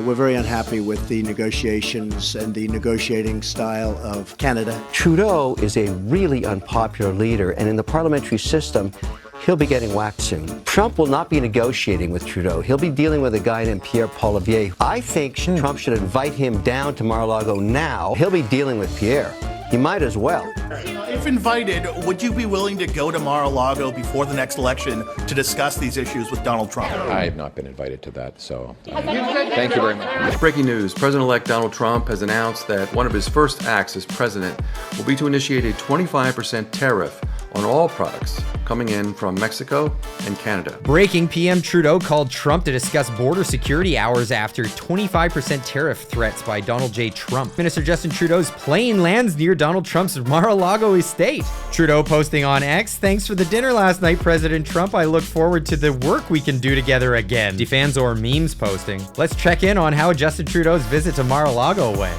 we're very unhappy with the negotiations and the negotiating style of Canada. Trudeau is a really unpopular leader, and in the parliamentary system, he'll be getting whacked soon. Trump will not be negotiating with Trudeau. He'll be dealing with a guy named Pierre Poilievre. I think Trump should invite him down to Mar-a-Lago now. He'll be dealing with Pierre. He might as well. If invited, would you be willing to go to Mar-a-Lago before the next election to discuss these issues with Donald Trump? I have not been invited to that, so thank you very much. Breaking news. President-elect Donald Trump has announced that one of his first acts as president will be to initiate a 25% tariff on all products coming in from Mexico and Canada. Breaking, PM Trudeau called Trump to discuss border security hours after 25% tariff threats by Donald J. Trump. Minister Justin Trudeau's plane lands near Donald Trump's Mar-a-Lago estate. Trudeau posting on X, "Thanks for the dinner last night, President Trump. I look forward to the work we can do together again." Defans or memes posting, "Let's check in on how Justin Trudeau's visit to Mar-a-Lago went."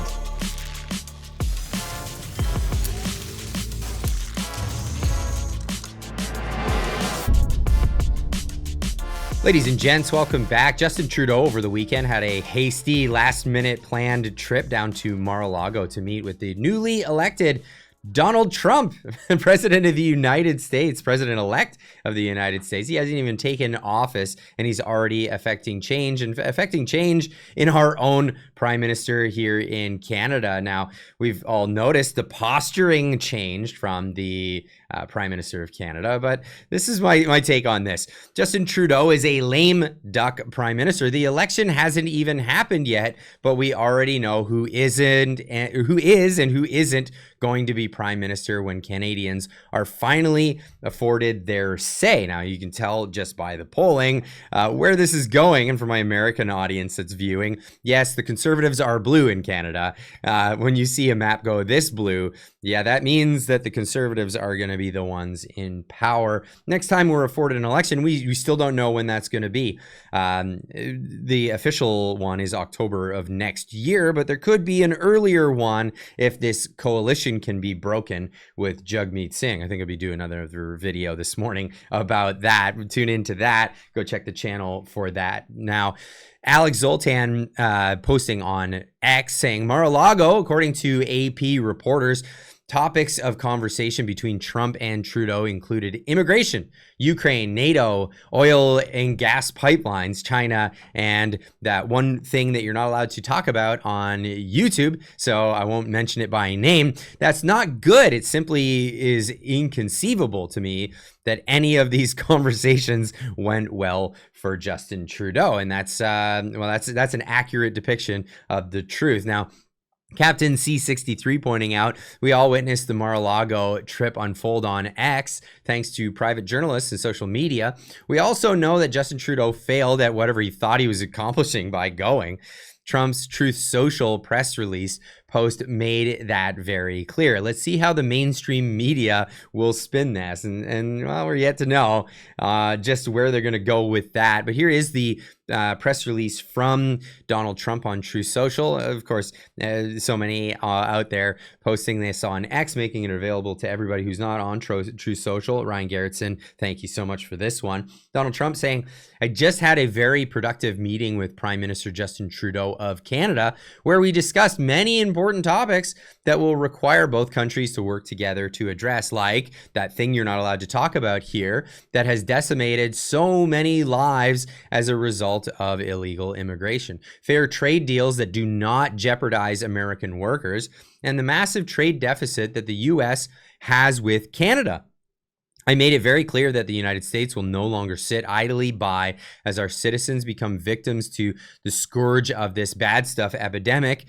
Ladies and gents, welcome back. Justin Trudeau over the weekend had a hasty last-minute planned trip down to Mar-a-Lago to meet with the newly elected Donald Trump, President of the United States, President-elect of the United States. He hasn't even taken office, and he's already affecting change in our own Prime Minister here in Canada. Now, we've all noticed the posturing changed from the Prime Minister of Canada, but this is my take on this. Justin Trudeau is a lame duck Prime Minister. The election hasn't even happened yet, but we already know who is and who isn't going to be Prime Minister when Canadians are finally afforded their say. Now, you can tell just by the polling where this is going, and for my American audience that's viewing, yes, the Conservatives are blue in Canada. When you see a map go this blue, yeah, that means that the Conservatives are going to be the ones in power. Next time we're afforded an election, we still don't know when that's going to be. The official one is October of next year, but there could be an earlier one if this coalition can be broken with Jagmeet Singh. I think I'll be doing another video this morning about that. Tune into that. Go check the channel for that. Now, Alex Zoltan posting on X saying Mar-a-Lago, according to AP reporters, topics of conversation between Trump and Trudeau included immigration, Ukraine, NATO, oil and gas pipelines, China, and that one thing that you're not allowed to talk about on YouTube, so I won't mention it by name. That's not good. It simply is inconceivable to me that any of these conversations went well for Justin Trudeau, and that's an accurate depiction of the truth. Now, Captain C63 pointing out, we all witnessed the Mar-a-Lago trip unfold on X thanks to private journalists and social media. We also know that Justin Trudeau failed at whatever he thought he was accomplishing by going. Trump's Truth Social press release post made that very clear. Let's see how the mainstream media will spin this. And well, we're yet to know just where they're going to go with that. But here is the press release from Donald Trump on Truth Social. Of course, so many out there posting this on X, making it available to everybody who's not on Truth Social. Ryan Garrettson, thank you so much for this one. Donald Trump saying, I just had a very productive meeting with Prime Minister Justin Trudeau of Canada, where we discussed many important topics that will require both countries to work together to address, like that thing you're not allowed to talk about here that has decimated so many lives as a result of illegal immigration, fair trade deals that do not jeopardize American workers, and the massive trade deficit that the U.S. has with Canada. I made it very clear that the United States will no longer sit idly by as our citizens become victims to the scourge of this bad stuff epidemic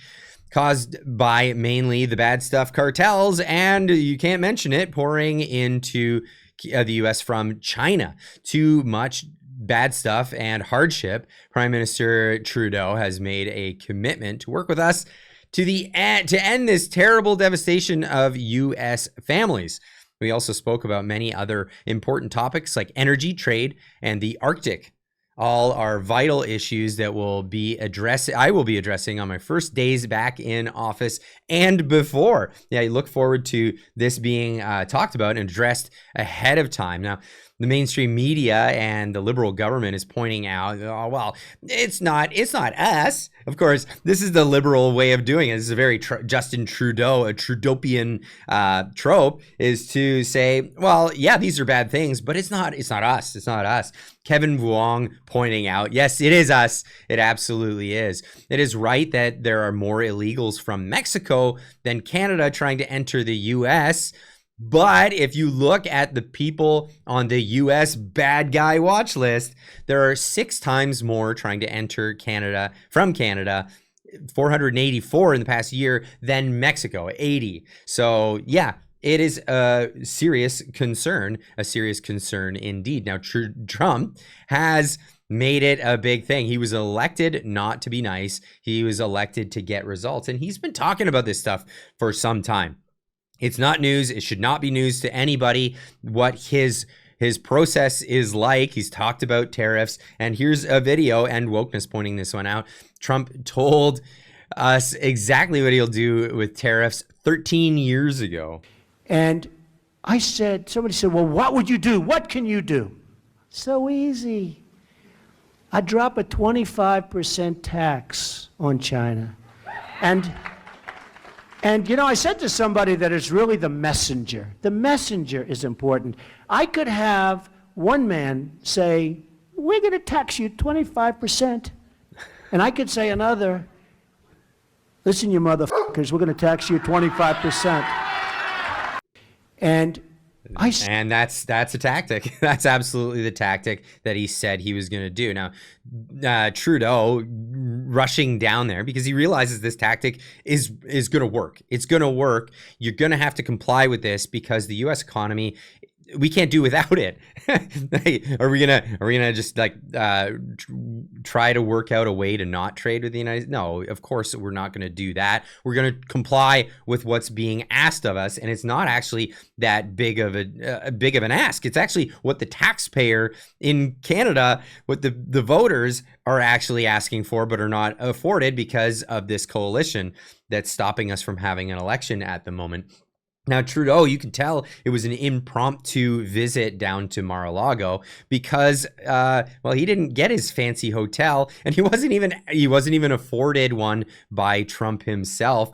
caused by mainly the bad stuff cartels, and you can't mention it, pouring into the U.S. from China. Too much bad stuff and hardship. Prime Minister Trudeau has made a commitment to work with us to end this terrible devastation of U.S. families. We also spoke about many other important topics like energy, trade, and the Arctic. All are vital issues that I will be addressing on my first days back in office and before. Yeah, I look forward to this being talked about and addressed ahead of time. Now, the mainstream media and the liberal government is pointing out, oh, well, it's not us. Of course, this is the liberal way of doing it. This is a very Justin Trudeau, a Trudeaupian trope, is to say, well, yeah, these are bad things, but it's not us. It's not us. Kevin Vuong pointing out, yes, it is us. It absolutely is. It is right that there are more illegals from Mexico than Canada trying to enter the U.S., but if you look at the people on the U.S. bad guy watch list, there are 6 times more trying to enter Canada from Canada, 484 in the past year, than Mexico, 80. So yeah, it is a serious concern indeed. Now, Trump has made it a big thing. He was elected not to be nice. He was elected to get results. And he's been talking about this stuff for some time. It's not news. It should not be news to anybody what his process is like. He's talked about tariffs, and here's a video, and Wokeness pointing this one out. Trump told us exactly what he'll do with tariffs 13 years ago. And I said, somebody said, well, what would you do? What can you do? So easy. I drop a 25% tax on China. And, you know, I said to somebody that it's really the messenger. The messenger is important. I could have one man say, we're going to tax you 25%. And I could say another, listen, you motherfuckers, we're going to tax you 25%. And that's a tactic. That's absolutely the tactic that he said he was going to do. Now, Trudeau rushing down there because he realizes this tactic is going to work. It's going to work. You're going to have to comply with this because the U.S. economy, we can't do without it. Are we gonna just like try to work out a way to not trade with the United States? No, of course we're not going to do that. We're going to comply with what's being asked of us, and it's not actually that big of an ask. It's actually what the taxpayer in Canada, what the voters are actually asking for, but are not afforded because of this coalition that's stopping us from having an election at the moment. Now, Trudeau, you can tell it was an impromptu visit down to Mar-a-Lago because, he didn't get his fancy hotel, and he wasn't even afforded one by Trump himself.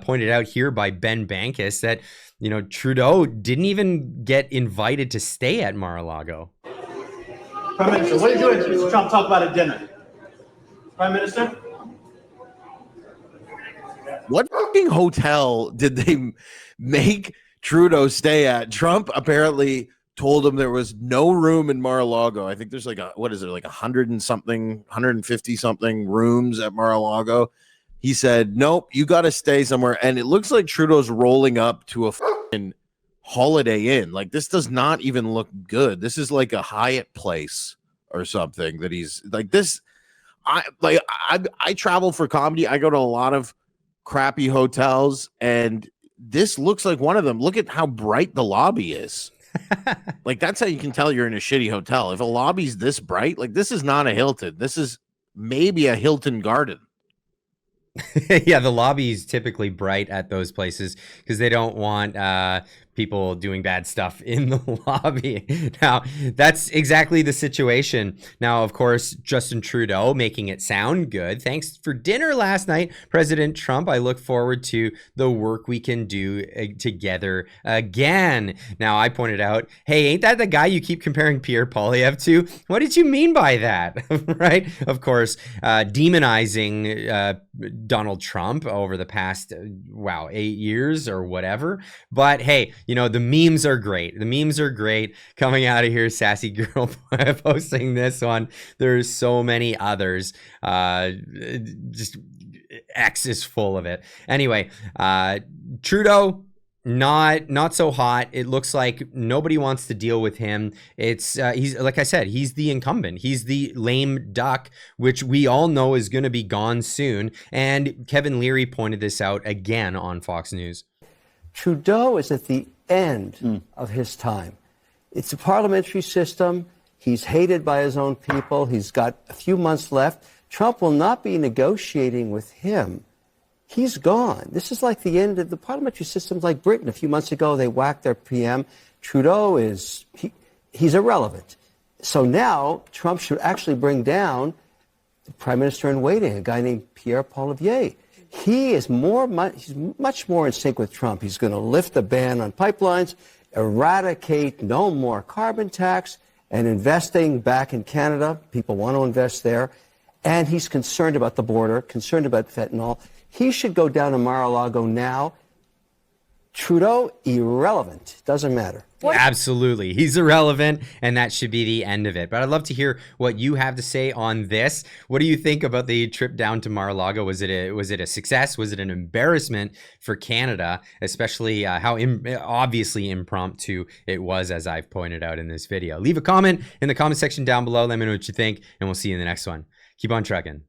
Pointed out here by Ben Bankus that, you know, Trudeau didn't even get invited to stay at Mar-a-Lago. Prime Minister, what are you doing to Mr. Trump talk about at dinner? Prime Minister? What fucking hotel did they make Trudeau stay at? Trump apparently told him there was no room in Mar-a-Lago. I think there's like 150 something rooms at Mar-a-Lago. He said, nope, you got to stay somewhere. And it looks like Trudeau's rolling up to a fucking Holiday Inn. Like, this does not even look good. This is like a Hyatt place or something that he's like this. I travel for comedy. I go to a lot of crappy hotels, and this looks like one of them. Look at how bright the lobby is. Like, that's how you can tell you're in a shitty hotel. If a lobby's this bright, like, this is not a Hilton. This is maybe a Hilton Garden. Yeah, the lobby is typically bright at those places because they don't want people doing bad stuff in the lobby. Now, that's exactly the situation. Now, of course, Justin Trudeau making it sound good. Thanks for dinner last night, President Trump. I look forward to the work we can do together again. Now, I pointed out, hey, ain't that the guy you keep comparing Pierre Poilievre to? What did you mean by that? Right? Of course, demonizing Donald Trump over the past 8 years or whatever. But hey, you know, the memes are great. The memes are great. Coming out of here, Sassy Girl posting this one. There's so many others. Just X is full of it. Anyway, Trudeau, not so hot. It looks like nobody wants to deal with him. It's he's, like I said, he's the incumbent. He's the lame duck, which we all know is going to be gone soon. And Kevin Leary pointed this out again on Fox News. Trudeau is at the end of his time. It's a parliamentary system. He's hated by his own people. He's got a few months left. Trump will not be negotiating with him. He's gone. This is like the end of the parliamentary system, like Britain. A few months ago, they whacked their PM. Trudeau he's irrelevant. So now Trump should actually bring down the prime minister in waiting, a guy named Pierre Poilievre. He is he's much more in sync with Trump. He's going to lift the ban on pipelines, eradicate no more carbon tax, and investing back in Canada. People want to invest there. And he's concerned about the border, concerned about fentanyl. He should go down to Mar-a-Lago now. Trudeau, irrelevant. Doesn't matter. Absolutely. He's irrelevant, and that should be the end of it. But I'd love to hear what you have to say on this. What do you think about the trip down to Mar-a-Lago? Was it a success? Was it an embarrassment for Canada, especially how obviously impromptu it was, as I've pointed out in this video? Leave a comment in the comment section down below. Let me know what you think, and we'll see you in the next one. Keep on trucking.